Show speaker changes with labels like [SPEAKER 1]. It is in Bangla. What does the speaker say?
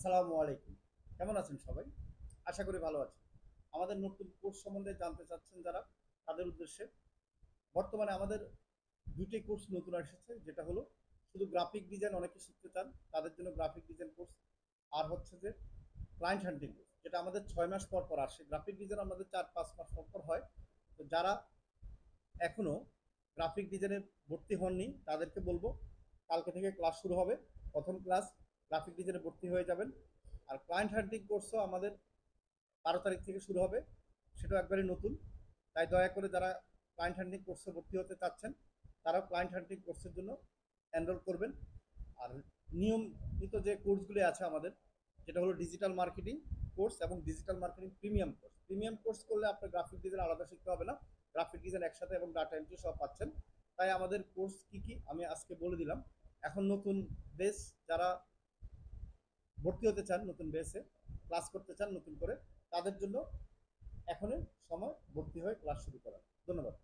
[SPEAKER 1] আসসালামু আলাইকুম। কেমন আছেন সবাই? আশা করি ভালো আছেন। আমাদের নতুন কোর্স সম্বন্ধে জানতে চাচ্ছেন যারা, তাদের উদ্দেশ্যে বর্তমানে আমাদের ২ টি কোর্স নতুন এসেছে, যেটা হলো শুধু গ্রাফিক ডিজাইন অনেকে শিখতে চান, তাদের জন্য গ্রাফিক ডিজাইন কোর্স। আর হচ্ছে যে ক্লায়েন্ট হান্টিং কোর্স, যেটা আমাদের ৬ মাস পর, পর আসে। গ্রাফিক ডিজাইন আমাদের ৪-৫ মাস পর, পর হয়। তো যারা এখনো গ্রাফিক ডিজাইনে ভর্তি হননি, তাদেরকে বলবো কালকে থেকে ক্লাস শুরু হবে। প্রথম ক্লাস গ্রাফিক ডিজাইনে ভর্তি হয়ে যাবেন। আর ক্লায়েন্ট হান্টিং কোর্সও আমাদের ১২ তারিখ থেকে শুরু হবে, সেটাও একবারই নতুন। তাই দয়া করে যারা ক্লায়েন্ট হান্টিং কোর্সে ভর্তি হতে চাচ্ছেন, তারাও ক্লায়েন্ট হান্টিং কোর্সের জন্য এনরোল করবেন। আর নিয়মিত যে কোর্সগুলি আছে আমাদের, যেটা হলো ডিজিটাল মার্কেটিং কোর্স এবং digital marketing premium course. Premium course করলে আপনার গ্রাফিক ডিজাইন আলাদা শিখতে হবে না, গ্রাফিক ডিজাইন একসাথে এবং ডাটা এন্ট্রি সব পাচ্ছেন। তাই আমাদের কোর্স কি কি আমি আজকে বলে দিলাম। এখন নতুন বেস যারা ভর্তি হতে চান, নতুন বেসে ক্লাস করতে চান নতুন করে, তাদের জন্য এখনই সময় ভর্তি হয়ে ক্লাস শুরু করার। ধন্যবাদ।